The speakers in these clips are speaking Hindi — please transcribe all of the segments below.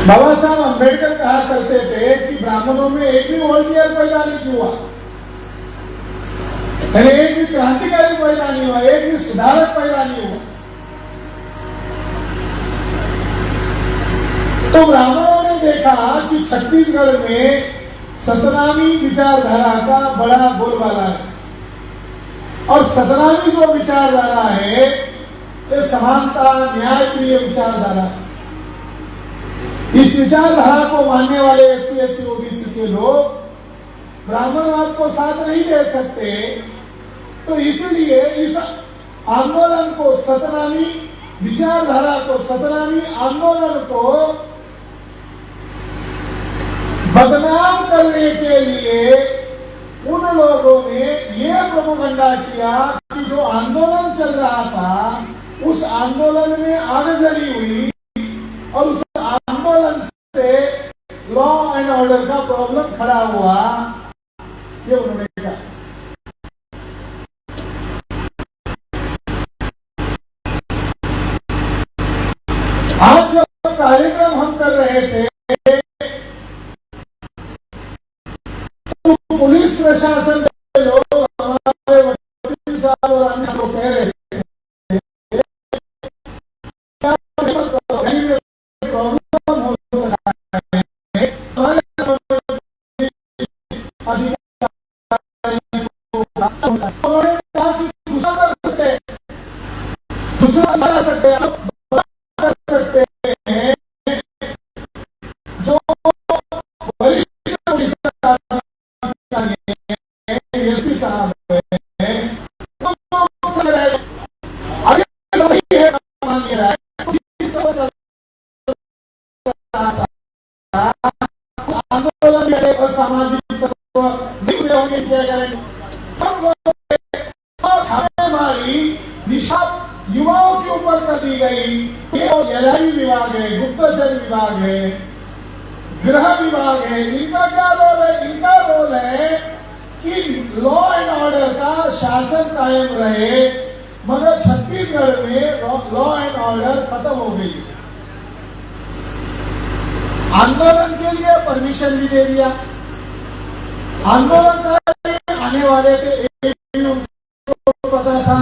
बाबा साहब अम्बेडकर कहा करते थे कि ब्राह्मणों में एक भी वॉलंटियर पैदा नहीं हुआ, एक भी क्रांतिकारी पैदा नहीं हुआ, एक भी सुधारक पैदा नहीं हुआ। तो ब्राह्मणों ने देखा कि छत्तीसगढ़ में सतनामी विचारधारा का बड़ा बोलबाला है, और सतनामी जो विचारधारा है ये समानता न्याय प्रिय विचारधारा है। इस विचारधारा को मानने वाले एससी एसटी ओबीसी के लोग ब्राह्मणवाद को साथ नहीं दे सकते, तो इसलिए इस आंदोलन को, सतनामी विचारधारा को, सतनामी आंदोलन को बदनाम करने के लिए उन लोगों ने यह प्रोपेगेंडा किया कि जो आंदोलन चल रहा था उस आंदोलन में आगजनी हुई और उस आंदोलन से लॉ एंड ऑर्डर का प्रॉब्लम खड़ा हुआ, ये उन्होंने कहा। आज जब कार्यक्रम हम कर रहे थे तो पुलिस प्रशासन के लोग हमारे वकील साहब और अन्य को कह रहे थे प्रॉब्लम हो सकता है, हमारे उन्होंने कहा कि दूसरा कर सकते हैं जो वरिष्ठ पुलिस एसपी साहब है, सही है, मान लिया है। आंदोलन में असामाजिक तत्व नहीं किया करेंगे, हम लोग छापेमारी निशा युवाओं के ऊपर कर दी गई। ये एलआई विभाग है, गुप्तचर विभाग है, गृह विभाग है, इनका क्या रोल है? इनका रोल है कि लॉ एंड ऑर्डर का शासन कायम रहे, मगर छत्तीसगढ़ में लॉ एंड ऑर्डर खत्म हो गई। आंदोलन के लिए परमिशन भी दे दिया, आंदोलन आने वाले थे उनको पता था,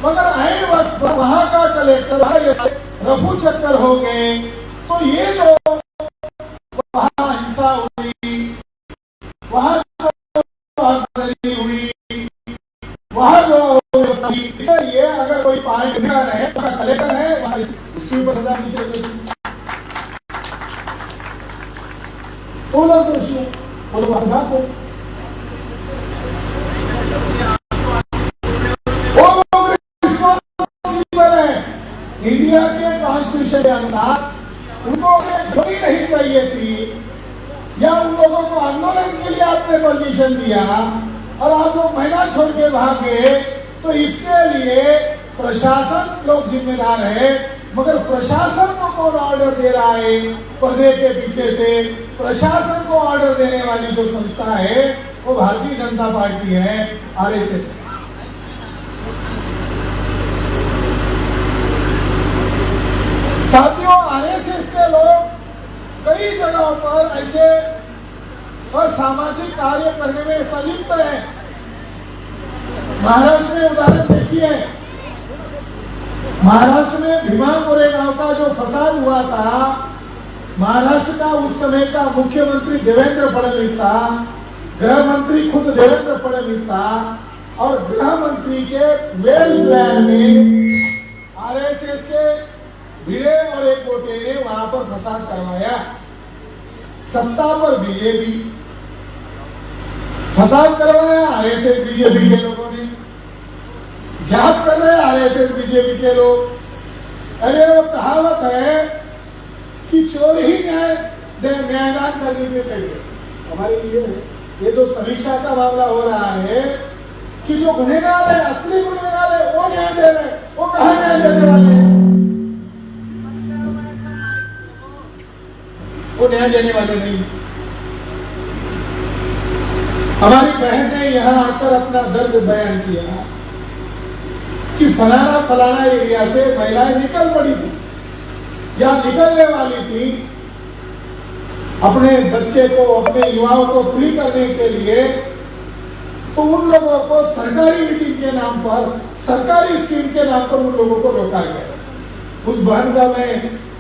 मगर आए वक्त वहां का कलेक्टर रफू चक्कर हो गए। तो ये जो वहां हिंसा हुई, वहां जो आगजनी हुई, वहां जो ये अगर कोई पार्टी है, कलेक्टर है, उसके ऊपर सजा नहीं चाहिए। बोलो दोषी, बोलो बात को इंडिया के कॉन्स्टिट्यूशन के अनुसार उनको गोली नहीं चाहिए थी, या उन लोगों को आंदोलन के लिए आपने परमिशन दिया और आप लोग मैदान छोड़ के भाग गए, तो इसके लिए प्रशासन लोग जिम्मेदार है। मगर प्रशासन को कौन ऑर्डर दे रहा है? पर्दे के पीछे से प्रशासन को ऑर्डर देने वाली जो संस्था है वो भारतीय जनता पार्टी है, आरएसएस। साथियों, आरएसएस के लोग कई जगहों पर ऐसे असामाजिक कार्य करने में संलिप्त है। महाराष्ट्र में उदाहरण देखिए, महाराष्ट्र में भीमा कोरेगांव का जो फसाद हुआ था, महाराष्ट्र का उस समय का मुख्यमंत्री देवेंद्र फडणवीस था, गृह मंत्री खुद देवेंद्र फडणवीस था, और गृह मंत्री के वेल प्लान में आरएसएस के भिड़े और एक गोटे ने वहां पर फसाद करवाया। सत्ता पर बीजेपी, फसाद करवाया आरएसएस बीजेपी के लोगों ने, जांच कर रहे आरएसएस बीजेपी के लोग। अरे वो कहावत है कि चोर ही न्यायदान करने के लिए हमारे लिए ये जो समीक्षा का मामला हो रहा है कि जो गुनहगार है, असली गुनहगार है, वो न्याय दे रहे, वो कहाँ न्याय देने वाले हैं? वो न्याय देने वाले नहीं। हमारी बहन ने यहां आकर अपना दर्द बयान किया कि फलाना एरिया से महिलाएं निकल पड़ी थी या निकलने वाली थी, अपने बच्चे को, अपने युवाओं को फ्री करने के लिए, तो उन लोगों को सरकारी मीटिंग के नाम पर, सरकारी स्कीम के नाम पर उन लोगों को रोका गया। उस बहन का मैं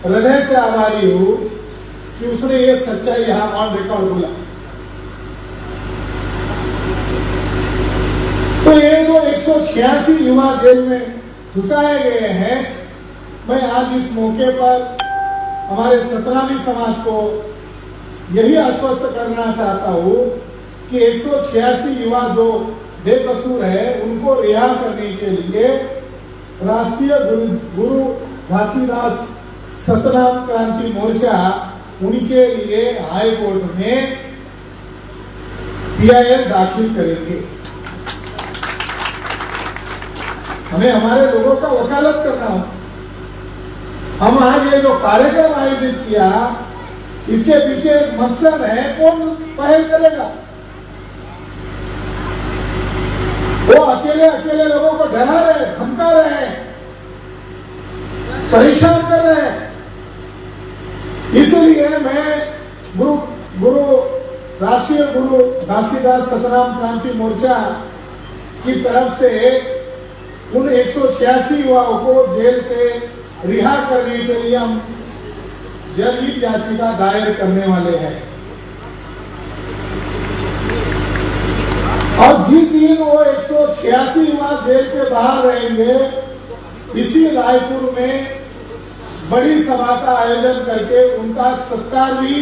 हृदय से आभारी हूं कि उसने ये सच्चाई यहां ऑन रिकॉर्ड बोला। तो ये जो 186 युवा जेल में घुसाए गए हैं, मैं आज इस मौके पर हमारे सतनामी समाज को यही आश्वस्त करना चाहता हूं कि 186 युवा जो बेकसूर है उनको रिहा करने के लिए राष्ट्रीय गुरु घासीदास सतनाम क्रांति मोर्चा उनके लिए हाई कोर्ट में PIL दाखिल करेंगे। हमें हमारे लोगों का वकालत करना हो। हम आज ये जो कार्यक्रम आयोजित किया, इसके पीछे एक मकसद है, कौन पहल करेगा? वो अकेले अकेले लोगों को डरा रहे, धमका रहे, परेशान कर रहे हैं। इसलिए मैं राष्ट्रीय गुरु घासीदास सतनाम क्रांति मोर्चा की तरफ से उन 186 युवाओं को जेल से रिहा करने के लिए हम जनहित याचिका दायर करने वाले हैं। और जिस दिन वो 186 युवा जेल के बाहर रहेंगे, इसी रायपुर में बड़ी सभा का आयोजन करके उनका सत्कार भी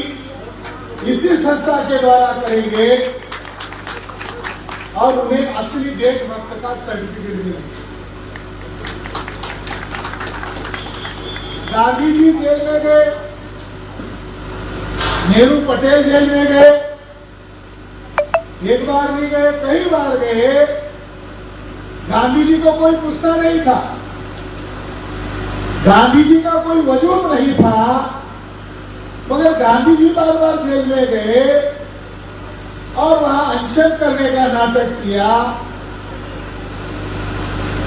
इसी संस्था के द्वारा करेंगे और उन्हें असली देशभक्त का सर्टिफिकेट देंगे। गांधी जी जेल में गए, नेहरू पटेल जेल में गए, एक बार नहीं गए, कई बार गए। गांधी जी को कोई पूछता नहीं था, गांधी जी का कोई वजूद नहीं था, मगर गांधी जी बार बार जेल में गए और वहां अनशन करने का नाटक किया।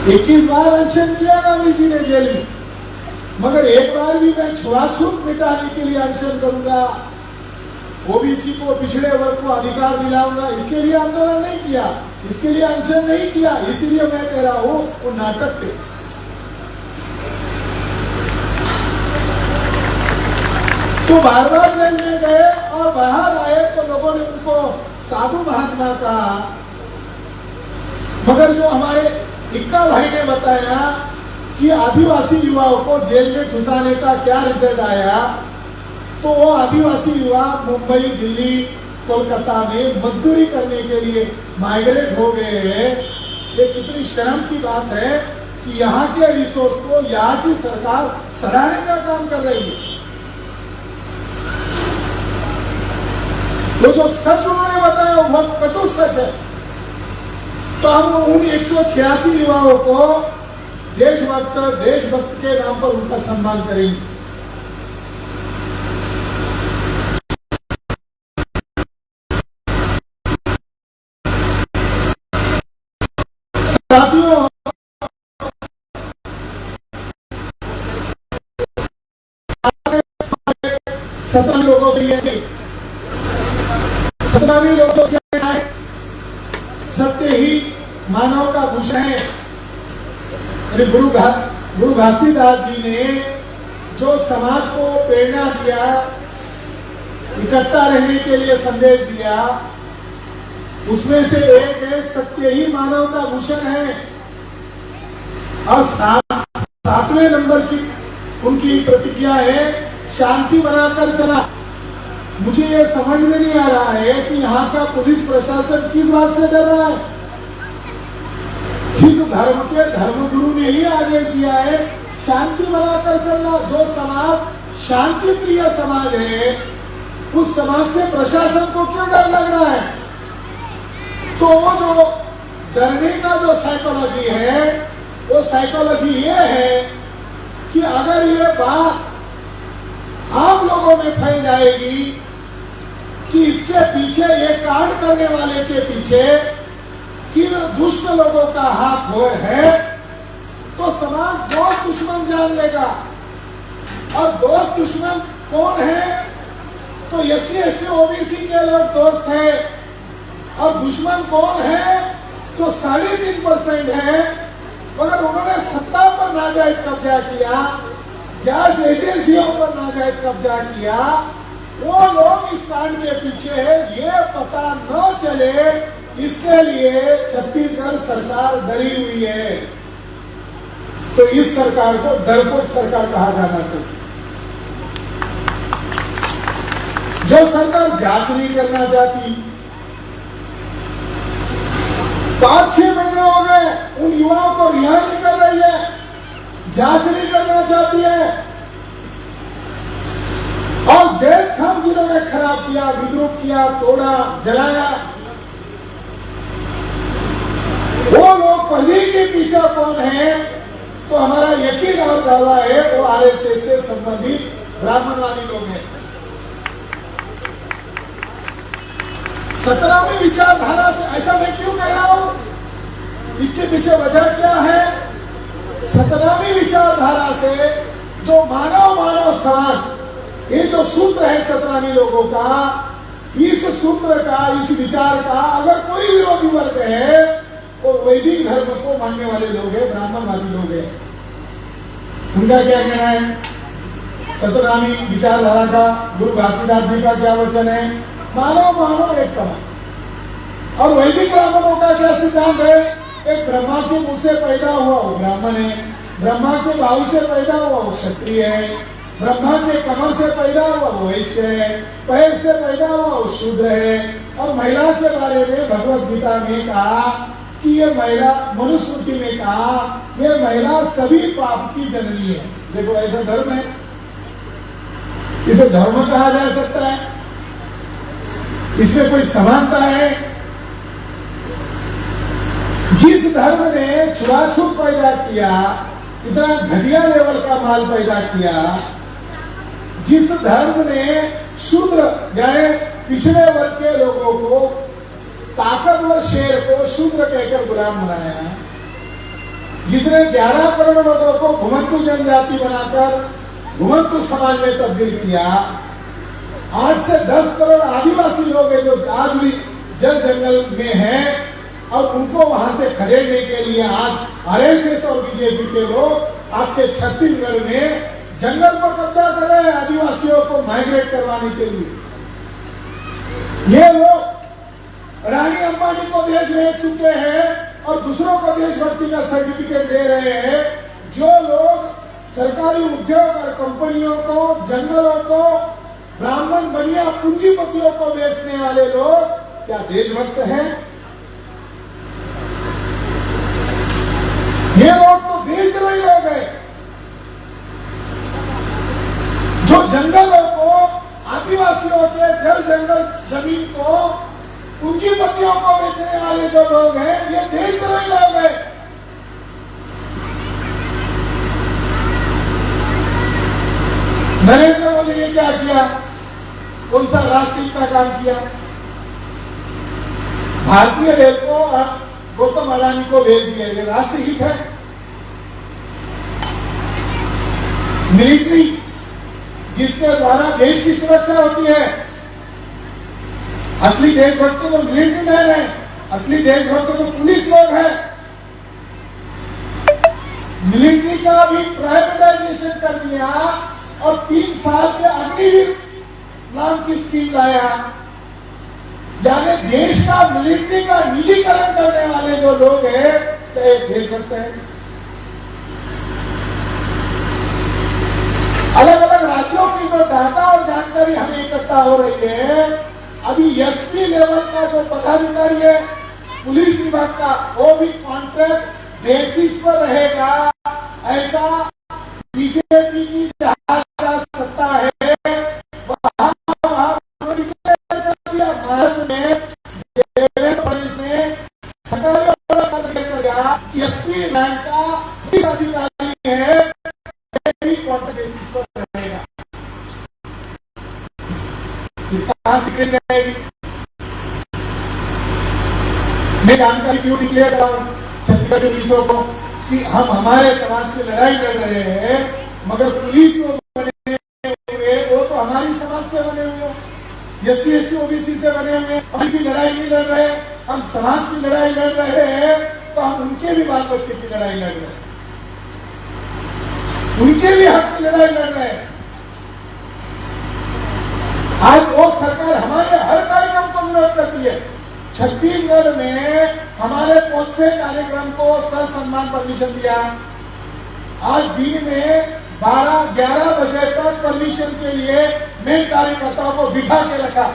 21 बार अनशन किया गांधी जी ने जेल में, मगर एक बार भी मैं छुआछूत मिटाने के लिए अनशन करूंगा, ओबीसी को, पिछड़े वर्ग को अधिकार दिलाऊंगा, इसके लिए आंदोलन नहीं किया, इसके लिए अनशन नहीं किया। इसलिए मैं कह रहा हूं वो नाटक थे। तो बार बार जेल में गए और बाहर आए तो लोगों ने उनको साधु महात्मा कहा, मगर जो हमारे इक्का भाई ने बताया कि आदिवासी युवाओं को जेल में घुसाने का क्या रिजल्ट आया, तो वो आदिवासी युवा मुंबई, दिल्ली, कोलकाता में मजदूरी करने के लिए माइग्रेट हो गए हैं। ये कितनी शर्म की बात है कि यहाँ के रिसोर्स को यहाँ की सरकार सड़ाने का काम कर रही है। तो जो सच उन्होंने बताया वो कटु सच है। तो हम उन 186 युवाओं को देशभक्त के नाम पर उनका सम्मान करेंगे। साथियों, सतनामी लोगों के लिए, सतनामी लोगों के लिए सत्य ही मानव का भूषण है। गुरु घासीदास जी ने जो समाज को प्रेरणा दिया, इकट्ठा रहने के लिए संदेश दिया, उसमें से एक है सत्य ही मानव का भूषण है। और 7वें नंबर की उनकी प्रतिज्ञा है शांति बनाकर चला। मुझे ये समझ में नहीं आ रहा है कि यहाँ का पुलिस प्रशासन किस बात से डर रहा है। जिस धर्म के धर्मगुरु ने ही आदेश दिया है शांति बनाकर चलना, जो समाज शांति प्रिय समाज है, उस समाज से प्रशासन को क्यों डर लग रहा है? तो जो डरने का जो साइकोलॉजी है, वो साइकोलॉजी ये है कि अगर ये बात आम लोगों में फैल जाएगी कि इसके पीछे, ये कांड करने वाले के पीछे किन दुष्ट लोगों का हाथ है, तो समाज बहुत दुश्मन जान लेगा। और दोस्त दुश्मन कौन है? तो SC ST OBC के लोग दोस्त हैं। और दुश्मन कौन है? जो 3.5% है, मगर उन्होंने सत्ता पर नाजायज कब्जा किया, जांच एजेंसियों पर नाजायज कब्जा किया। वो लोग इस कांड के पीछे है, ये पता न चले, इसके लिए छत्तीसगढ़ सरकार डरी हुई है। तो इस सरकार को डरपोक सरकार कहा जाना चाहिए। जो सरकार जांच नहीं करना चाहती, 5-6 महीने हो गए उन युवाओं को रिहा नहीं कर रही है, जांच नहीं करना चाहती है। और जैद खान जिन्होंने खराब किया, विद्रोह किया, तोड़ा, जलाया, वो लोग पहले के पीछे कौन है? तो हमारा यकीन और दावा है वो RSS से संबंधित ब्राह्मणवादी लोग हैं। 17वीं विचारधारा से, ऐसा मैं क्यों कह रहा हूं, इसके पीछे वजह क्या है? 17वीं विचारधारा से जो मानव समान, ये जो सूत्र है 17वीं लोगों का, इस सूत्र का, इस विचार का अगर कोई विरोधी वर्ग है तो वैदिक धर्म को मानने वाले लोग हैं, ब्राह्मणवादी लोग हैं। उनका क्या कहना है? 17वीं विचारधारा का गुरु घासीदास जी का क्या वचन है? मानव एक समान। और वैदिक ब्राह्मणों का क्या सिद्धांत है? एक ब्रह्मा के मुंह से पैदा हुआ वो ब्राह्मण है, ब्रह्मा के बाहु से पैदा हुआ वो क्षत्रिय है, ब्रह्मा के कमर से पैदा हुआ वो वैश्य है, पैर से पैदा हुआ वो शूद्र है। और महिला के बारे में भगवत गीता में कहा कि ये महिला, मनुस्मृति में कहा ये महिला सभी पाप की जननी है। देखो ऐसा धर्म है, इसे धर्म कहा जा सकता है? इसमें कोई समानता है? जिस धर्म ने छुआछूत पैदा किया, इतना घटिया लेवल का माल पैदा किया, जिस धर्म ने शूद्र यानी पिछड़े वर्ग के लोगों को, ताकतवर शेर को शूद्र कहकर गुलाम बनाया, जिसने 11 करोड़ लोगों को घुमंतु जनजाति बनाकर घुमंतु समाज में तब्दील किया, 8 से 10 करोड़ आदिवासी लोग हैं जो आज भी जल जंगल में हैं, और उनको वहां से खदेड़ने के लिए आज RSS और BJP के लोग आपके छत्तीसगढ़ में जंगल पर कब्जा कर रहे हैं, आदिवासियों को माइग्रेट करवाने के लिए। ये लोग रानी अंबानी को देश भेज चुके हैं और दूसरों को देशभक्ति का सर्टिफिकेट दे रहे हैं। जो लोग सरकारी उद्योग और कंपनियों को, जंगलों को, ब्राह्मण बनिया पूंजीपतियों को बेचने वाले लोग क्या देशभक्त हैं? ये लोग तो देशद्रोही लोग हैं, जो जंगलों को, आदिवासियों के जल जंगल जमीन को, पूंजीपतियों को बेचने वाले जो लोग हैं, ये देशद्रोही लोग हैं। नरेंद्र मोदी ने क्या किया? कौन सा राष्ट्रहित का काम किया? भारतीय रेल को गौतम अडानी को भेज दिया, ये राष्ट्रहित है। मिलिट्री जिसके द्वारा देश की सुरक्षा होती है, असली देशभक्त तो मिलिट्री मैन है, असली देशभक्त तो पुलिस लोग हैं। मिलिट्री का भी प्राइवेटाइजेशन कर दिया और 3 साल के अग्निवीर नाम की स्कीम लाया, यानी देश का मिलिट्री का निजीकरण करने वाले जो लोग हैं, तो एक देशभक्त है। अलग अलग राज्यों की जो डाटा और जानकारी हमें इकट्ठा हो रही है, अभी SP लेवल का जो पदाधिकारी है पुलिस विभाग का, वो भी कॉन्ट्रैक्ट बेसिस पर रहेगा, ऐसा बीजेपी की जहां सत्ता है महाराष्ट्र में देवेंद्र फडणवीस ने सरकारी SP रैंक का पुलिस अधिकारी है, कॉन्ट्रैक्ट बेसिस पर रहेगा। कहां से रहेगी? मैं जानकारी क्यों डिक्लेयर कर रहा हूं छत्तीसगढ़ के पुलिसों को कि हम हमारे समाज की लड़ाई लड़ रहे हैं, मगर पुलिस को SC ST OBC से बने हुए, हम की लड़ाई नहीं लड़ रहे, हम समाज की लड़ाई लड़ रहे हैं, तो हम उनके भी बाल बच्चे की लड़ाई लड़ रहे हैं, उनके भी हक की लड़ाई लड़ रहे हैं। आज वो सरकार हमारे हर कार्यक्रम को विरोध करती है। छत्तीसगढ़ में हमारे कौन से कार्यक्रम को ससम्मान परमिशन दिया? आज दिन में 12-11 बजे तक परमिशन के लिए मेन कार्यकर्ताओं को बिठा के रखा।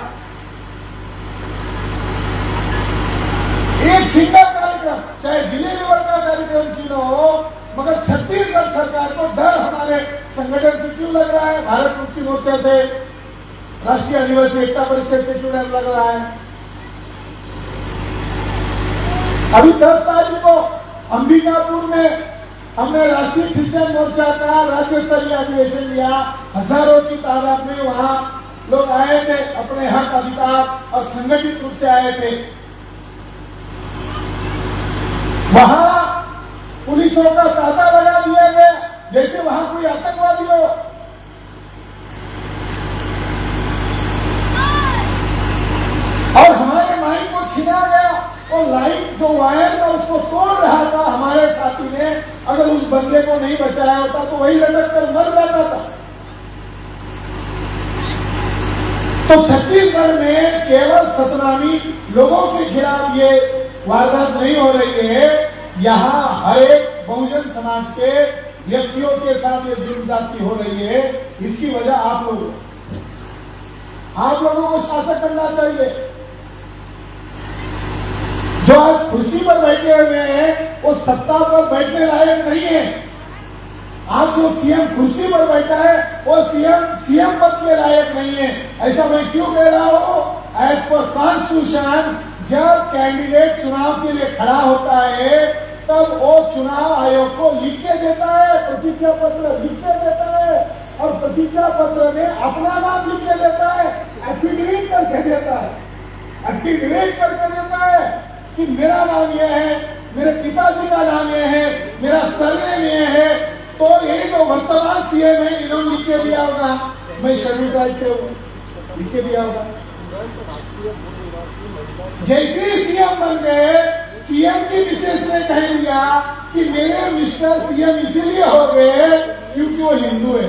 एक सिंगल कार्यक्रम, चाहे जिले लेवल का कार्यक्रम क्यों हो, मगर छत्तीसगढ़ सरकार को डर हमारे संगठन से क्यों लग रहा है? भारत मुक्ति मोर्चा से, राष्ट्रीय आदिवासी एकता परिषद से क्यों डर लग रहा है? अभी 10 तारीख को अंबिकापुर में हमने राष्ट्रीय क्रिश्चियन मोर्चा का राज्य स्तरीय अधिवेशन लिया। हजारों की तादाद में वहां लोग आए थे, अपने हक अधिकार और संगठित रूप से आए थे। वहां पुलिसों का तांता लगा दिया गया जैसे वहां कोई आतंकवादी हो। और हमारे माइक को छीना गया, और लाइट जो वायर था उसको तोड़ रहा था हमारे साथी ने। अगर उस बंदे को नहीं बचाया होता तो वही लटक कर मर जाता था। तो छत्तीसगढ़ में केवल सतनामी लोगों के खिलाफ ये वारदात नहीं हो रही है, यहाँ हर एक बहुजन समाज के व्यक्तियों के साथ ये जुल्म हो रही है। इसकी वजह आप लोगों को शासन करना चाहिए। जो आज कुर्सी पर बैठे हुए हैं वो सत्ता पर बैठने लायक नहीं है। आज जो सीएम कुर्सी पर बैठा है वो सीएम पद के लायक नहीं है। ऐसा मैं क्यों कह रहा हूं? एज पर कॉन्स्टिट्यूशन जब कैंडिडेट चुनाव के लिए खड़ा होता है तब वो चुनाव आयोग को लिख के देता है, प्रतिज्ञा पत्र लिख के देता है, और प्रतिज्ञा पत्र में अपना नाम लिख के देता है, एफिडेविट करके देता है, एफिडेविट करके देता है कि मेरा नाम यह है, मेरे पिताजी का नाम यह है, मेरा सरनेम यह है। तो ये जो वर्तमान सीएम है इन्होंने लिख के दिया होगा, मैं शेड्यूल ट्राइब से हूँ, लिख के दिया होगा। जैसे ही सीएम बन गए, सीएम की मिसेस ने कह दिया कि मेरे मिस्टर सीएम इसीलिए हो गए क्योंकि वो हिंदू है।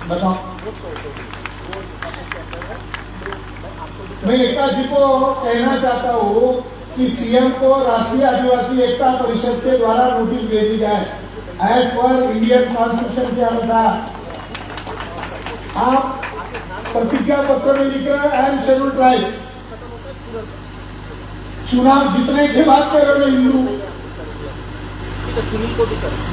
बताओ, मैं एकता जी को कहना चाहता हूँ कि सीएम को राष्ट्रीय आदिवासी एकता परिषद के द्वारा नोटिस भेजी जाए। एज पर इंडियन कॉन्स्टिट्यूशन के अनुसार आप प्रतिज्ञा पत्र में लिख रहे हैं एंड शेड्यूल ट्राइब्स, चुनाव जीतने के बाद कह रहे हिंदू।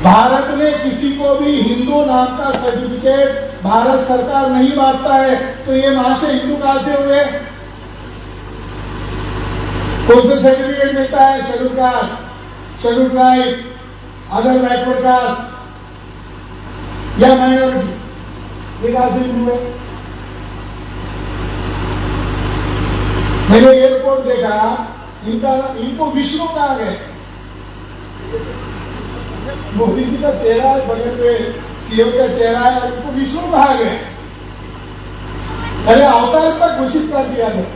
भारत में किसी को भी हिंदू नाम का सर्टिफिकेट भारत सरकार नहीं बांटता है, तो ये महाशय हिंदू कहां से हुए? कौन से सर्टिफिकेट मिलता है? Schedule caste, schedule tribe, other backward caste या माइनॉरिटी, ये कहां से हिंदू है? मैंने ये रिपोर्ट देखा, इनको विष्णु कहा गए। मोदी जी का चेहरा है, बगल में सीएम का चेहरा है, उनको विष्णु कहा गया। पहले अवतार तक घोषित कर दिया गया।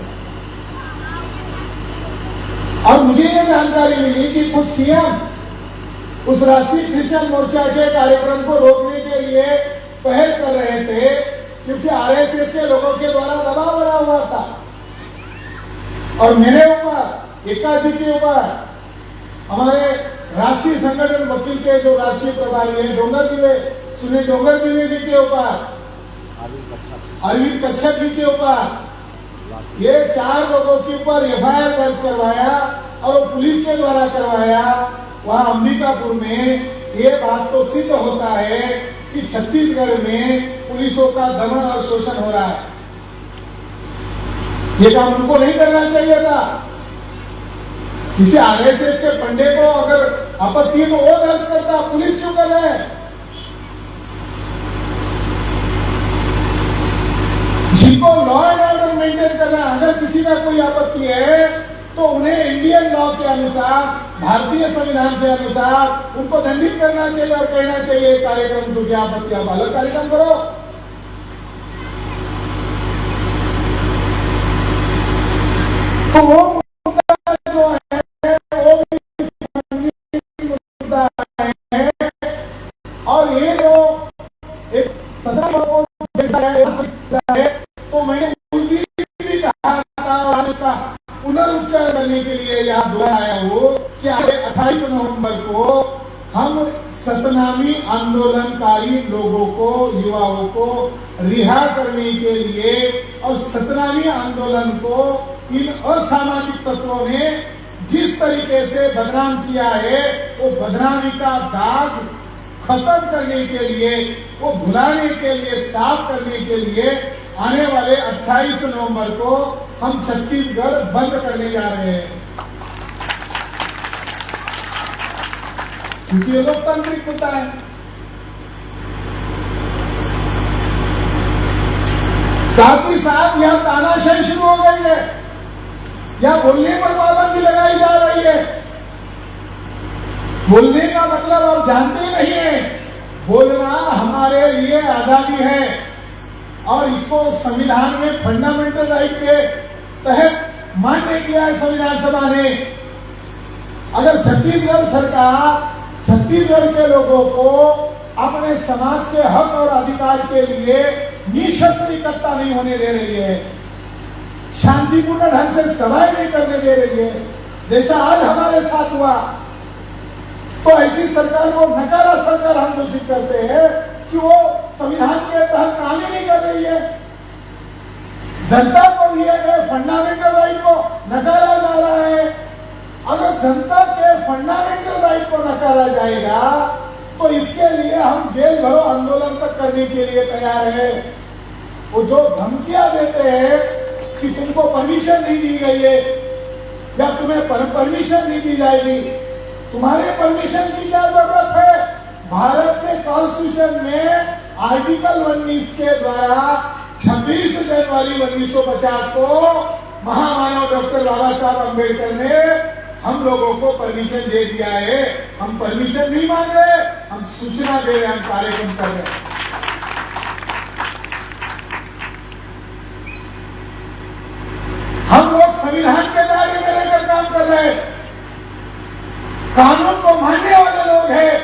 और मुझे ये जानकारी मिली कि कुछ सीएम उस राष्ट्रीय क्रिश्चियन मोर्चा के कार्यक्रम को रोकने के लिए पहल कर रहे थे, क्योंकि आरएसएस के लोगों के द्वारा दबाव बना हुआ था। और मेरे ऊपर, एका जी के ऊपर, हमारे राष्ट्रीय संगठन वकील के जो राष्ट्रीय प्रभारी है डोंगर दिवे, सुनील डोंगर दिवे जी के ऊपर, अरविंद कच्छप जी के ऊपर, ये 4 लोगों के ऊपर एफआईआर दर्ज करवाया और वो पुलिस के द्वारा करवाया। वहां अंबिकापुर में ये बात तो सिद्ध होता है कि छत्तीसगढ़ में पुलिसों का दमन और शोषण हो रहा है। ये काम उनको नहीं करना चाहिए था। इसे आरएसएस के पंडे को अगर आपत्ति है तो वो दर्ज करता, पुलिस क्यों कर रहा है? जिनको लॉ एंड ऑर्डर मेंटेन करना, अगर किसी का कोई आपत्ति है तो उन्हें इंडियन लॉ के अनुसार, भारतीय संविधान के अनुसार उनको दंडित करना चाहिए और कहना चाहिए कार्यक्रम को क्या आपत्ति, आप अलग कार्यक्रम करो। तो वो मुद्दा जो है वो भी संगीन मुद्दा है। और ये जो एक सदा को है, तो मैंने उस दिन भी कहा था और उसका पुनरुच्चार करने के लिए यहाँ दोहराया हो कि 28 नवंबर को हम सतनामी आंदोलनकारी लोगों को, युवाओं को रिहा करने के लिए और सतनामी आंदोलन को इन असामाजिक तत्वों ने जिस तरीके से बदनाम किया है, वो बदनामी का दाग खत्म करने के लिए, वो भुलाने के लिए, साफ करने के लिए आने वाले 28 नवंबर को हम छत्तीसगढ़ बंद करने जा रहे हैं। क्योंकि ये लोकतांत्रिक मुद्दा है। साथ ही साथ यह तानाशाही शुरू हो गई है, या बोलने पर पाबंदी लगाई जा रही है। बोलने का मतलब आप जानते नहीं है, बोलना हमारे लिए आजादी है और इसको संविधान में फंडामेंटल राइट के तहत मान्य किया है संविधान सभा ने। अगर छत्तीसगढ़ सरकार छत्तीसगढ़ के लोगों को अपने समाज के हक और अधिकार के लिए निशस्त्र इकट्ठा नहीं होने दे रही है, शांतिपूर्ण ढंग से सभाएं नहीं करने दे रही है, जैसा आज हमारे साथ हुआ, तो ऐसी सरकार को नकारा सरकार हम घोषित करते हैं कि वो संविधान के तहत काम ही नहीं कर रही है। जनता को दिए गए फंडामेंटल राइट को नकारा जा रहा है। अगर जनता के फंडामेंटल राइट को नकारा जाएगा तो इसके लिए हम जेल भरो आंदोलन तक करने के लिए तैयार है। वो जो धमकियां देते हैं कि तुमको परमिशन नहीं दी गई है या तुम्हें परमिशन नहीं दी जाएगी, तुम्हारे परमिशन की क्या जरूरत है? भारत के कॉन्स्टिट्यूशन में आर्टिकल 19 के द्वारा 26 जनवरी 1950 को महामानव डॉक्टर बाबा साहब अम्बेडकर ने हम लोगों को परमिशन दे दिया है। हम परमिशन नहीं मांग रहे, हम सूचना दे रहे हैं, हम कार्यक्रम कर रहे हैं। हम लोग संविधान के दायरे में रहकर काम कर रहे हैं, कानून को मानने वाले लोग हैं,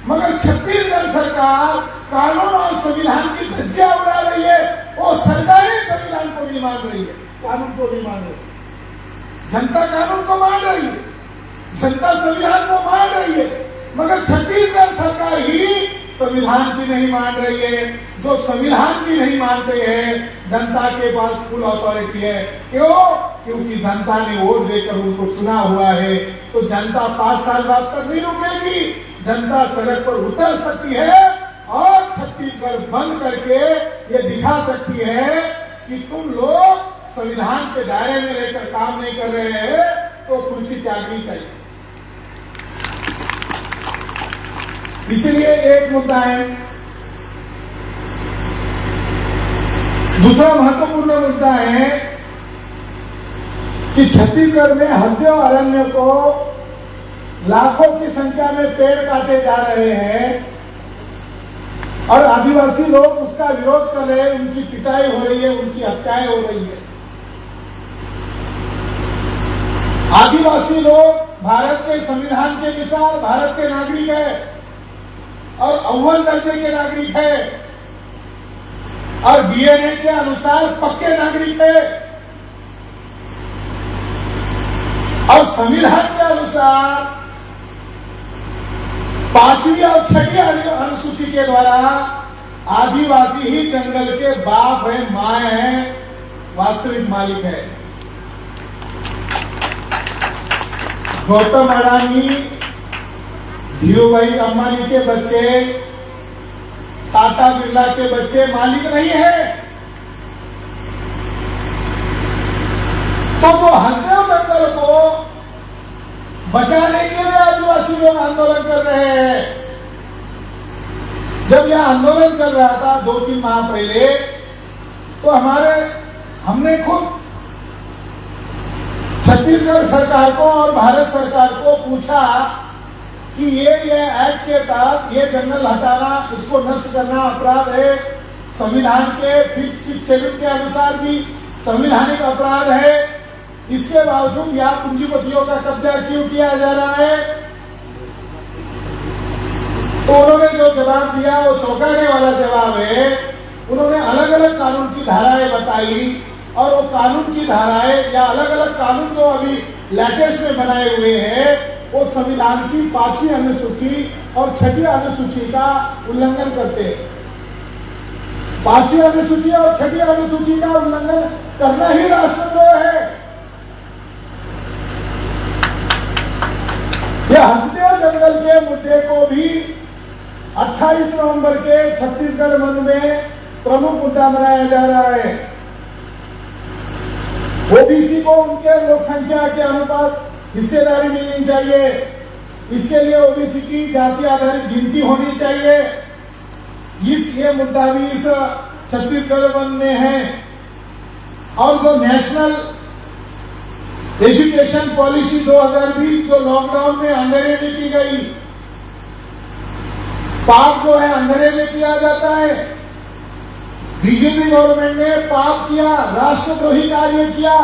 मगर छत्तीसगढ़ सरकार कानून और संविधान की धज्जियां उड़ा रही है। वो सरकार ही संविधान को नहीं मान रही है, कानून को नहीं मान रही है। जनता कानून को मान रही है, जनता संविधान को मान रही है, मगर छत्तीसगढ़ सरकार ही संविधान की नहीं मान रही है। जो संविधान की नहीं मानते हैं, जनता के पास फुल अथॉरिटी है। क्यों? क्योंकि जनता ने वोट देकर उनको चुना हुआ है। तो जनता 5 साल बाद तक नहीं रुकेगी, जनता सड़क पर उतर सकती है और छत्तीसगढ़ बंद करके ये दिखा सकती है कि तुम लोग संविधान के दायरे में रहकर काम नहीं कर रहे हैं, तो कुर्सी त्यागनी चाहिए। इसीलिए एक मुद्दा है। दूसरा महत्वपूर्ण मुद्दा है कि छत्तीसगढ़ में हसदेव अरण्य को लाखों की संख्या में पेड़ काटे जा रहे हैं और आदिवासी लोग उसका विरोध कर रहे हैं। उनकी पिटाई हो रही है, उनकी हत्याएं हो रही है। आदिवासी लोग भारत के संविधान के अनुसार भारत के नागरिक है और अव्वल दर्जे के नागरिक है और डीएनए के अनुसार पक्के नागरिक है और संविधान के अनुसार 5वीं और 6वीं अनुसूची के द्वारा आदिवासी ही जंगल के बाप है, मां है, वास्तविक मालिक है। गौतम अडानी, धीरूभाई अंबानी के बच्चे, टाटा बिरला के बच्चे मालिक नहीं है। तो जो हसदेव जंगल को बचाने के लिए आदिवासी लोग आंदोलन कर रहे हैं। जब यह आंदोलन चल रहा था 2-3 माह पहले, तो हमने खुद छत्तीसगढ़ सरकार को और भारत सरकार को पूछा कि ये एक्ट के तहत ये जंगल हटाना, इसको नष्ट करना अपराध है। संविधान के 5th शेड्यूल के अनुसार भी संवैधानिक अपराध है। इसके बावजूद यहाँ पूंजीपतियों का कब्जा क्यों किया जा रहा है? तो उन्होंने जो जवाब दिया वो चौंकाने वाला जवाब है। उन्होंने अलग अलग कानून की धाराएं बताई और वो कानून की धाराएं या अलग अलग कानून जो अभी लेटेस्ट में बनाए हुए हैं वो संविधान की 5वीं अनुसूची और 6ठी अनुसूची का उल्लंघन करते हैं। 5वीं अनुसूची और 6ठी अनुसूची का उल्लंघन करना ही राष्ट्रद्रोह है। ये हंसदेव जंगल के मुद्दे को भी 28 नवंबर के छत्तीसगढ़ बंद में प्रमुख मुद्दा बनाया जा रहा है। ओबीसी को उनके लोक संख्या के अनुपात हिस्सेदारी मिलनी चाहिए। इसके लिए ओबीसी की जाति आधारित गिनती होनी चाहिए। ये मुद्दा भी इस छत्तीसगढ़ बंद में है। और जो नेशनल एजुकेशन पॉलिसी 2020 जो लॉकडाउन में अंधेरे में की गई, पाप जो है अंधेरे में किया जाता है। बीजेपी गवर्नमेंट ने पाप किया, राष्ट्रद्रोही कार्य किया।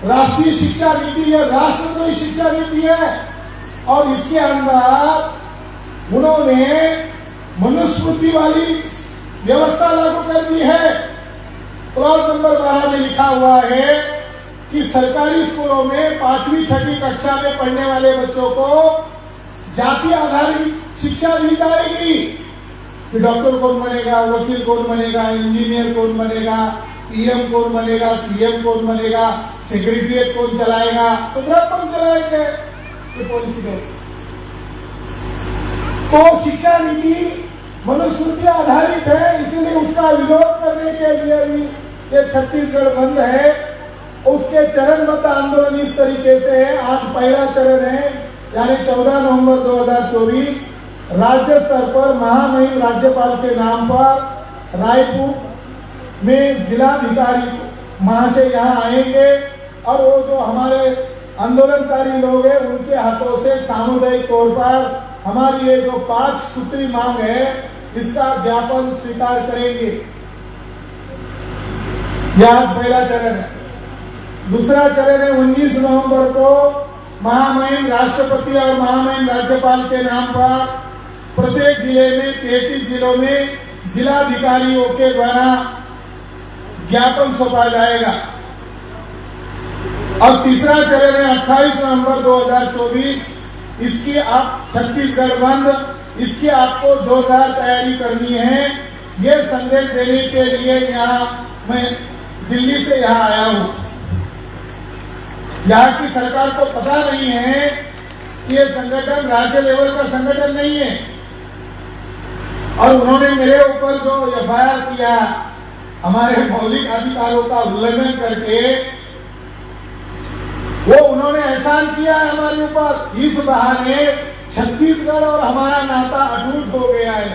राष्ट्रीय शिक्षा नीति यह राष्ट्रद्रोही शिक्षा नीति है और इसके अंदर उन्होंने मनुस्मृति वाली व्यवस्था लागू कर दी है। क्लॉज नंबर 12 में लिखा हुआ है कि सरकारी स्कूलों में 5वीं 6ठी कक्षा में पढ़ने वाले बच्चों को जाति आधारित शिक्षा दी जाएगी कि डॉक्टर कौन बनेगा, वकील कौन बनेगा, इंजीनियर कौन बनेगा, पीएम कौन बनेगा, सीएम कौन बनेगा, सेक्रेटरिएट कौन चलाएगा, कुदरत कौन चलाएंगे, ये पॉलिसी है। तो शिक्षा नीति मनुस्मृति आधारित है, इसलिए उसका विरोध करने के लिए भी ये छत्तीसगढ़ बंद है। उसके चरणबद्ध आंदोलन इस तरीके से है। आज पहला चरण है यानी 14 नवंबर 2024 राज्य स्तर पर महामहिम राज्यपाल के नाम पर रायपुर में जिलाधिकारी महाशय यहाँ आएंगे और वो जो हमारे आंदोलनकारी लोग हैं उनके हाथों से सामुदायिक तौर पर हमारी ये जो 5 सूत्री मांग है इसका ज्ञापन स्वीकार करेंगे। यह पहला चरण है। दूसरा चरण है 19 नवंबर को महामहिम राष्ट्रपति और महामहिम राज्यपाल के नाम पर प्रत्येक जिले में 33 जिलों में जिलाधिकारियों के द्वारा ज्ञापन सौंपा जाएगा। और तीसरा चरण है 28 नवंबर 2024। इसकी आप छत्तीसगढ़ बंद, इसकी आपको जोरदार तैयारी करनी है। ये संदेश देने के लिए यहाँ मैं दिल्ली से यहाँ आया हूँ। यहाँ की सरकार को पता नहीं है कि ये संगठन राज्य लेवल का संगठन नहीं है और उन्होंने मेरे ऊपर जो एफआईआर किया हमारे मौलिक अधिकारों का उल्लंघन करके वो उन्होंने एहसान किया है हमारे ऊपर। इस बहाने छत्तीसगढ़ और हमारा नाता अटूट हो गया है।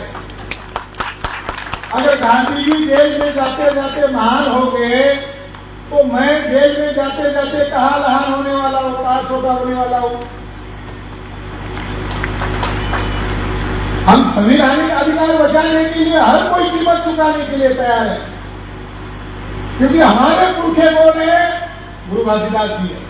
अगर गांधी जी जेल में जाते जाते महान हो गए तो मैं जेल में जाते जाते कहाँ महान होने वाला हूँ, कहाँ छोटा होने वाला हूँ। हम संवैधानिक अधिकार बचाने के लिए हर कोई कीमत चुकाने के लिए तैयार है, क्योंकि हमारे पुरखे कौन है? गुरु घासीदास जी है।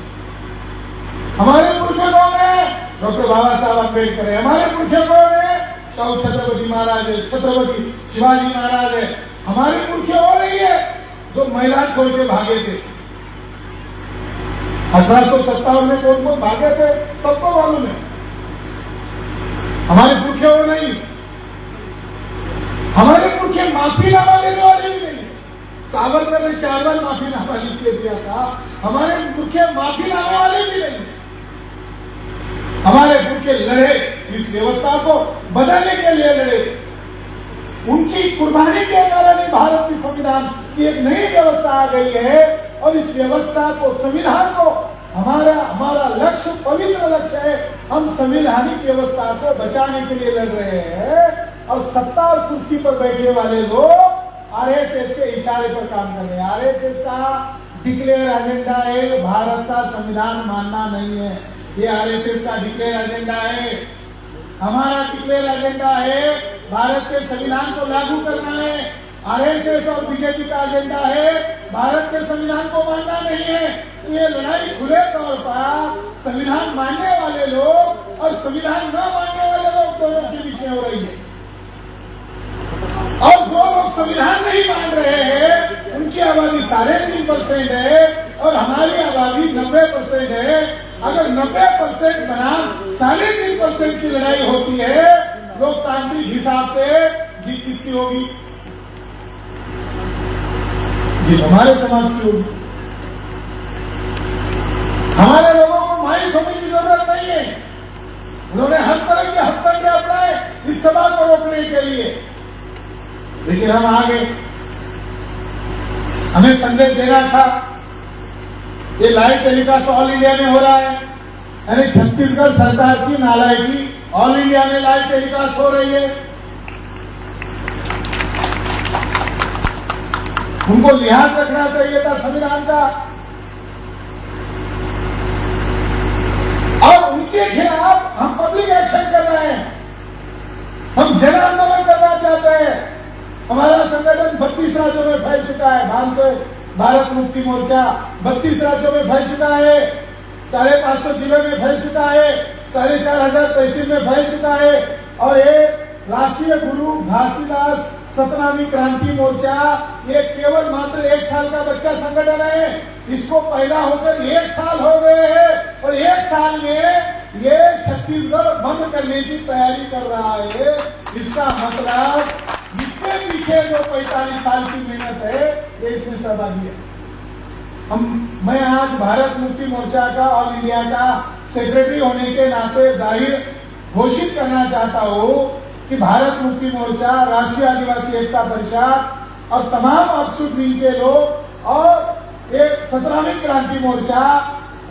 हमारे पुरखे कौन है? डॉक्टर बाबा साहब अम्बेडकर है। हमारे पुरखे कौन है? शाहू छत्रपति महाराज है, छत्रपति शिवाजी महाराज है। हमारे पुरखे और नहीं है जो महिला छोड़ के भागे थे। 1857 में कौन कौन भागे थे सबको मालूम है। हमारे पुरखे वो नहीं। हमारे पुरखे माफीनामा देने वाले भी नहीं। सावरकर ने 4 बार माफीनामा लिख के दिया था। हमारे पुरखे माफीनामे वाले भी नहीं। हमारे पुरखे लड़े, इस व्यवस्था को बदलने के लिए लड़े। उनकी कुर्बानी के कारण ही भारत की संविधान की एक नई व्यवस्था आ गई है और इस व्यवस्था को, संविधान को हमारा लक्ष्य, पवित्र लक्ष्य है। हम संवैधानिक व्यवस्था को बचाने के लिए लड़ रहे हैं और सत्ता और कुर्सी पर बैठे वाले लोग आरएसएस के इशारे पर काम कर रहे हैं। आरएसएस का डिक्लेयर एजेंडा है भारत का संविधान मानना नहीं है। ये आरएसएस का डिक्लेयर एजेंडा है। हमारा डिक्लेयर एजेंडा है भारत के संविधान को लागू करना है। आरएसएस और बीजेपी का एजेंडा है भारत के संविधान को मानना नहीं है। तो ये लड़ाई खुले तौर पर संविधान मानने वाले लोग और संविधान न मानने वाले लोग दोनों के बीच में हो रही है। और जो लोग संविधान नहीं मान रहे हैं उनकी आबादी 3.5% है और हमारी आबादी 90% है। अगर 90% बनाम 3.5% की लड़ाई होती है, लोकतांत्रिक हिसाब से जीत किसकी होगी? जीत हमारे समाज की होगी। हमारे लोगों को मायूस होने की जरूरत नहीं है। उन्होंने हर तरह के हथकंडे अपनाए इस सभा को रोकने के लिए, लेकिन हम आगे हमें संदेश देना था। ये लाइव टेलीकास्ट ऑल इंडिया में हो रहा है, यानी छत्तीसगढ़ सरकार की नालायकी ऑल इंडिया में लाइव टेलीकास्ट हो रही है। उनको लिहाज रखना चाहिए था संविधान का, और उनके खिलाफ हम पब्लिक एक्शन कर रहे हैं। हम जन आंदोलन करना चाहते हैं। हमारा संगठन 32 राज्यों में फैल चुका है। भारत मुक्ति मोर्चा 32 राज्यों में फैल चुका है, 550 जिलों में फैल चुका है, 4,500 तहसील में फैल चुका है। और ये राष्ट्रीय गुरु घासीदास सतनामी क्रांति मोर्चा ये केवल मात्र 1 साल का बच्चा संगठन है। इसको पैदा होकर 1 साल हो गए हैं और 1 साल में ये छत्तीसगढ़ बंद करने की तैयारी कर रहा है। इसका मतलब इसके पीछे जो 45 साल की मेहनत है ये इसमें सहभागी है। मैं आज भारत मुक्ति मोर्चा का ऑल इंडिया का सेक्रेटरी होने के नाते जाहिर घोषित करना चाहता हूँ कि भारत मुक्ति मोर्चा, राष्ट्रीय आदिवासी एकता परिषद और तमाम अपसुट विंग के लोग और एक सतनामी क्रांति मोर्चा,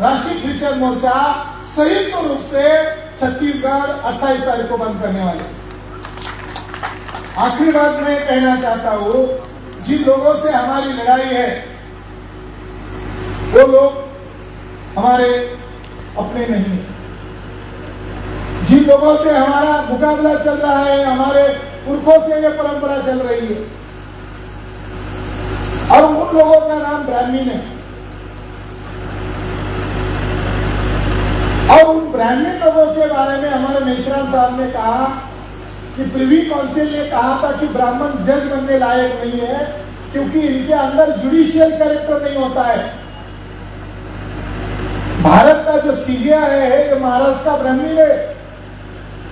राष्ट्रीय क्रिश्चियन मोर्चा संयुक्त रूप से छत्तीसगढ़ 28 तारीख को बंद करने वाले। आखिरी बात मैं कहना चाहता हूँ, जिन लोगों से हमारी लड़ाई है वो लोग हमारे अपने नहीं है। जिन लोगों से हमारा मुकाबला चल रहा है, हमारे पुरखों से ये परंपरा चल रही है, और उन लोगों का नाम ब्राह्मीण है। और उन ब्राह्मण लोगों के बारे में हमारे मेश्राम साहब ने कहा कि प्रिवी काउंसिल ने कहा था कि ब्राह्मण जज बनने लायक नहीं है क्योंकि इनके अंदर जुडिशियल कैरेक्टर नहीं होता है। भारत का जो सीजीआई है ये महाराष्ट्र का ब्राह्मण है,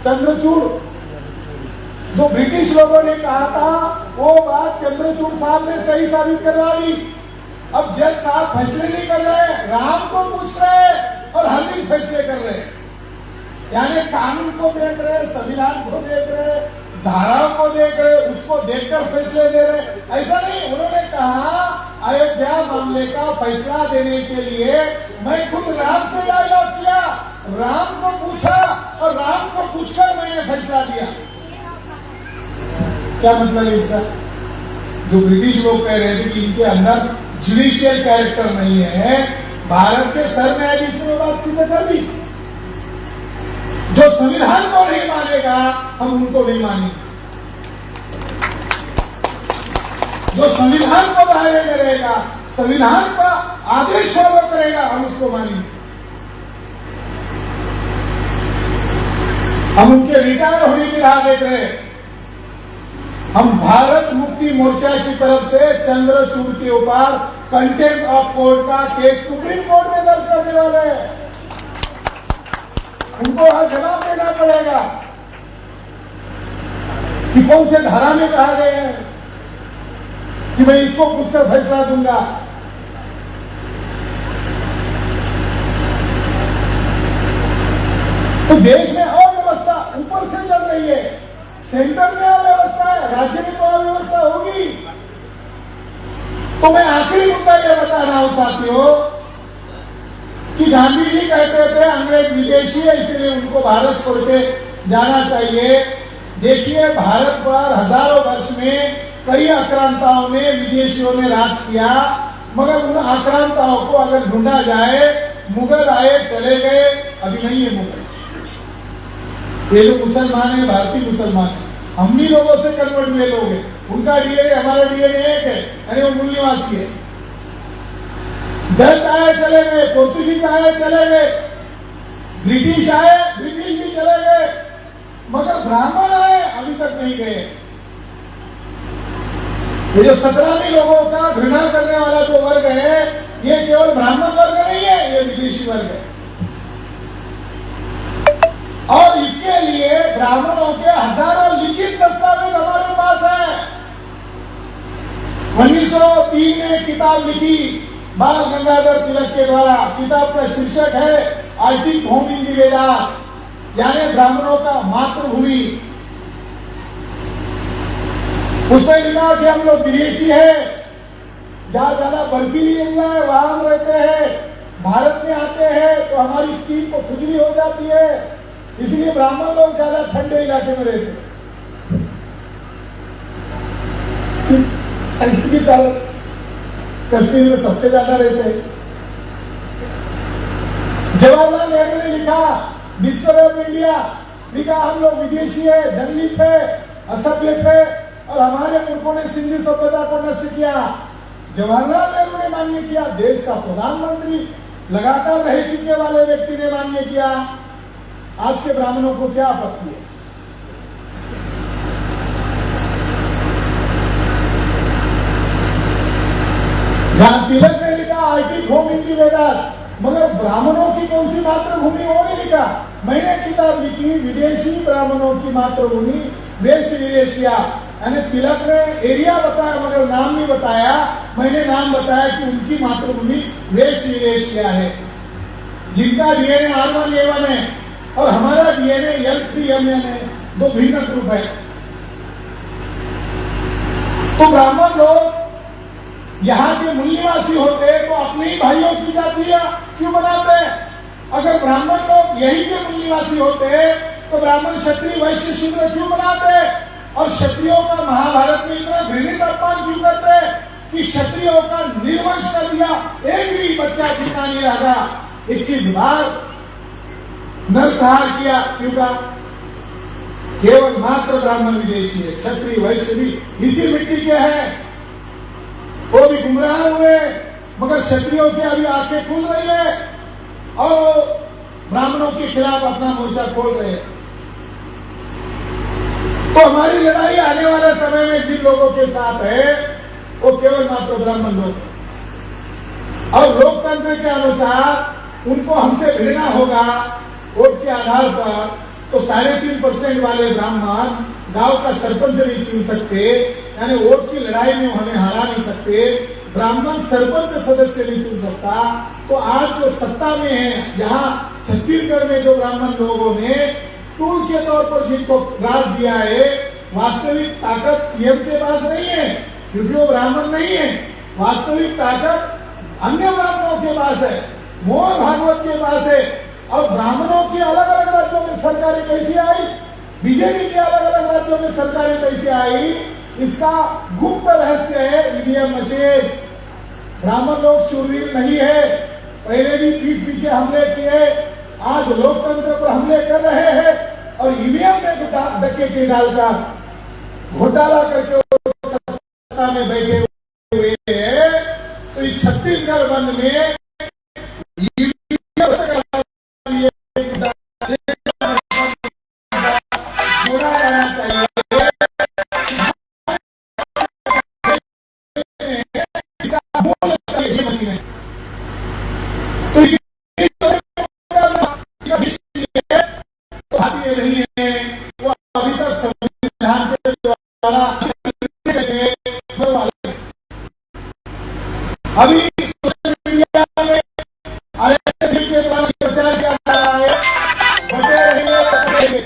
चंद्रचूड़। जो ब्रिटिश लोगों ने कहा था वो बात चंद्रचूड़ साहब ने सही साबित करवा दी। अब जज साहब फैसले नहीं कर रहे, राम को पूछ रहे हैं और हर दिन फैसले कर रहे हैं। यानी कानून को देख रहे, संविधान को देख रहे, धाराओं को देख रहे, उसको देखकर फैसले दे रहे। ऐसा नहीं, उन्होंने कहा अयोध्या मामले का फैसला देने के लिए मैं खुद राम से डायलॉग किया, राम को पूछा और राम को पूछकर मैंने फैसला दिया। क्या मतलब है इसका? जो ब्रिटिश लोग कह रहे थे कि इनके अंदर जुडिशियल कैरेक्टर नहीं है, भारत के सर न्यायाधीश ने बात सिद्ध कर दी। जो संविधान को नहीं मानेगा हम उनको नहीं मानेंगे, जो संविधान को दायरे में रहेगा, संविधान का आदेश फॉलो करेगा, हम उसको मानेंगे। हम उनके रिटायर होने की राह देख रहे हैं। हम भारत मुक्ति मोर्चा की तरफ से चंद्रचूड़ के ऊपर कंटेम्प्ट ऑफ कोर्ट का केस सुप्रीम कोर्ट में दर्ज करने वाले हैं। उनको आज जवाब देना पड़ेगा कि कौन से धारा में कहा गया है कि मैं इसको पूछकर फैसला दूंगा। तो देश में अव्यवस्था ऊपर से चल रही है, सेंटर में अव्यवस्था है, राज्य में तो अव्यवस्था होगी। तो मैं आखिरी मुद्दा यह बता रहा हूं साथियों कि गांधी जी कहते थे अंग्रेज विदेशी है इसलिए उनको भारत छोड़ के जाना चाहिए। देखिए भारत पर हजारों वर्ष में कई आक्रांताओं ने, विदेशियों ने राज किया, मगर उन आक्रांताओं को अगर ढूंढा जाए, मुगल आए चले गए, अभी नहीं है मुगल। ये जो मुसलमान है भारतीय मुसलमान है, हम भी लोगों से कन्वर्ट हुए लोग हैं, उनका डीएनए हमारा डीएनए एक है, यानी वो मूल निवासी है। डच आए चले गए, पोर्तुगीज आए चले गए, ब्रिटिश आए, ब्रिटिश भी चले गए, मगर ब्राह्मण आए अभी तक नहीं गए। ये जो सतनामी लोगों का घृणा करने वाला जो वर्ग है, ये केवल ब्राह्मण वर्ग नहीं है, ये विदेशी वर्ग है। और इसके लिए ब्राह्मणों के हजारों लिखित दस्तावेज हमारे पास है। 1903 में किताब लिखी बाल गंगाधर तिलक के द्वारा। किताब का शीर्षक है आर्टिक होम इन दी वेदास, यानी ब्राह्मणों का मातृभूमि। उसने लिखा कि हम लोग विदेशी है, जहां ज्यादा बर्फीली एरिया है वहां हम रहते हैं, भारत में आते हैं तो हमारी स्किन को खुजली हो जाती है, इसलिए ब्राह्मण लोग ज्यादा ठंडे इलाके में रहते हैं। साइंटिफिक कारण कश्मीर में सबसे ज्यादा रहते हैं। जवाहरलाल नेहरू ने लिखा डिस्कवरी ऑफ इंडिया, लिखा हम लोग विदेशी है, जंगली थे, असभ्य थे और हमारे पुरखों ने सिंधी सभ्यता को नष्ट किया। जवाहरलाल नेहरू ने मान्य किया, देश का प्रधानमंत्री लगातार रह चुके वाले व्यक्ति ने मान्य किया। आज के ब्राह्मणों को क्या आपत्ति है? तिलक ने लिखा आर्टिक होम इन दी वेदास, मगर ब्राह्मणों की कौन सी मातृभूमि वो नहीं लिखा। मैंने किताब लिखी विदेशी ब्राह्मणों की मातृभूमि वेस्ट यूरेशिया, यानी तिलक ने एरिया बताया मगर नाम नहीं बताया। मैंने नाम बताया कि उनकी मातृभूमि वेस्ट यूरेशिया है, जिनका डीएनए R1A1 है और हमारा डीएनए L3MN है, दो भिन्न ग्रुप है। तो ब्राह्मण लोग यहाँ के मूल निवासी होते तो अपने ही भाइयों की जातियां क्यों बनाते? अगर ब्राह्मण लोग यही के मूल निवासी होते तो ब्राह्मण क्षत्रिय वैश्य शूद्र क्यों बनाते? और क्षत्रियों का महाभारत में इतना घृणित अपमान क्यों करते कि क्षत्रियों का निर्वंश कर दिया, एक भी बच्चा जितना नहीं रहा। 21 बार नरसंहार किया, क्यों का? केवल मात्र ब्राह्मण विदेशी है, क्षत्रिय वैश्य भी इसी मिट्टी के हैं। वो भी गुमराह हुए, मगर क्षत्रियों की अभी आंखें खुल रही है और ब्राह्मणों के खिलाफ अपना मोर्चा खोल रहे हैं। तो हमारी लड़ाई आने वाले समय में जिन लोगों के साथ है वो केवल मात्र ब्राह्मण लोग, और लोकतंत्र के अनुसार उनको हमसे भिड़ना होगा वोट के आधार पर। तो 3.5% वाले ब्राह्मण गांव का सरपंच नहीं चुन सकते, यानी वोट की लड़ाई में हमें हरा नहीं सकते। ब्राह्मण सरपंच सदस्य नहीं चुन सकता। तो आज जो सत्ता में है, यहाँ छत्तीसगढ़ में जो ब्राह्मण लोगों ने टूल के तौर पर जिनको राज दिया है, वास्तविक ताकत सीएम के पास नहीं है, क्योंकि वो ब्राह्मण नहीं है। वास्तविक ताकत अन्य ब्राह्मणों के पास है, मोहन भागवत के पास है। और ब्राह्मणों की अलग अलग राज्यों में सरकारें कैसी आई, बीजेपी के अलग अलग राज्यों में सरकारें कैसे आई, इसका गुप्त रहस्य है ईवीएम मशीन। ब्राह्मण लोग शूरवीर नहीं है, पहले भी पीठ पीछे हमले किए, आज लोकतंत्र पर हमले कर रहे हैं और ईवीएम में डकैती डालकर घोटाला करके सत्ता में बैठे हुए हैं। तो इस छत्तीसगढ़ बंद में जोड़ा जाना चाहिए। नहीं है, वो अभी तक संविधान के द्वारा अभी सोशल मीडिया में आरएसएस के द्वारा प्रचार किया जा रहा है, बटे रहेंगे।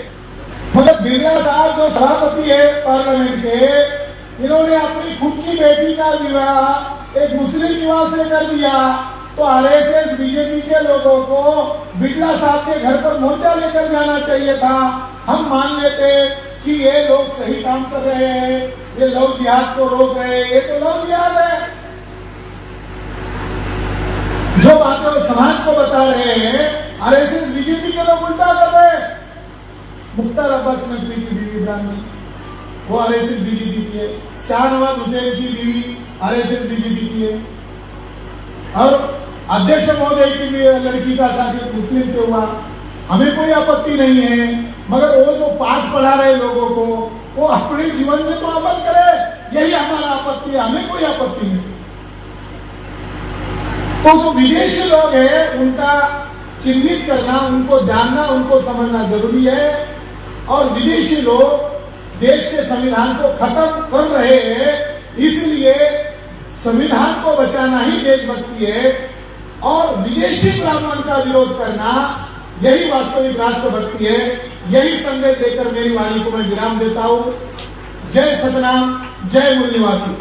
मगर बिरला साहब जो सभापति है पार्लियामेंट के, इन्होंने अपनी खुद की बेटी का विवाह एक मुस्लिम विवाह से कर दिया। तो आरएसएस बीजेपी के लोगों को बिरला साहब के घर पर मोर्चा लेकर जाना चाहिए था। हम मान लेते कि ये लोग सही काम कर रहे हैं, ये लव जिहाद को रोक रहे हैं, ये तो लव जिहाद है। जो बातें वो समाज को बता रहे हैं, आरएसएस बीजेपी के लोग उल्टा कर रहे हैं। मुख्तार अब्बास नकवी की बीवी ब्राह्मण, वो आरएसएस बीजेपी की है। शाहनवाज हुसैन की बीवी आरएसएस बीजेपी की है। और अध्यक्ष महोदय की भी लड़की का शादी मुस्लिम से हुआ, हमें कोई आपत्ति नहीं है, मगर वो जो पाठ पढ़ा रहे लोगों को वो अपने जीवन में तो अमल करे, यही हमारा आपत्ति है, हमें कोई आपत्ति नहीं। तो जो विदेशी लोग हैं उनका चिन्हित करना, उनको जानना, उनको समझना जरूरी है। और विदेशी लोग देश के संविधान को खत्म कर रहे हैं, इसलिए संविधान को बचाना ही देशभक्ति है और विदेशी ब्राह्मण का विरोध करना यही वास्तविक राष्ट्रभक्ति है। यही संदेश देकर मेरी वाणी को मैं विराम देता हूं। जय सतनाम, जय मूल निवासी।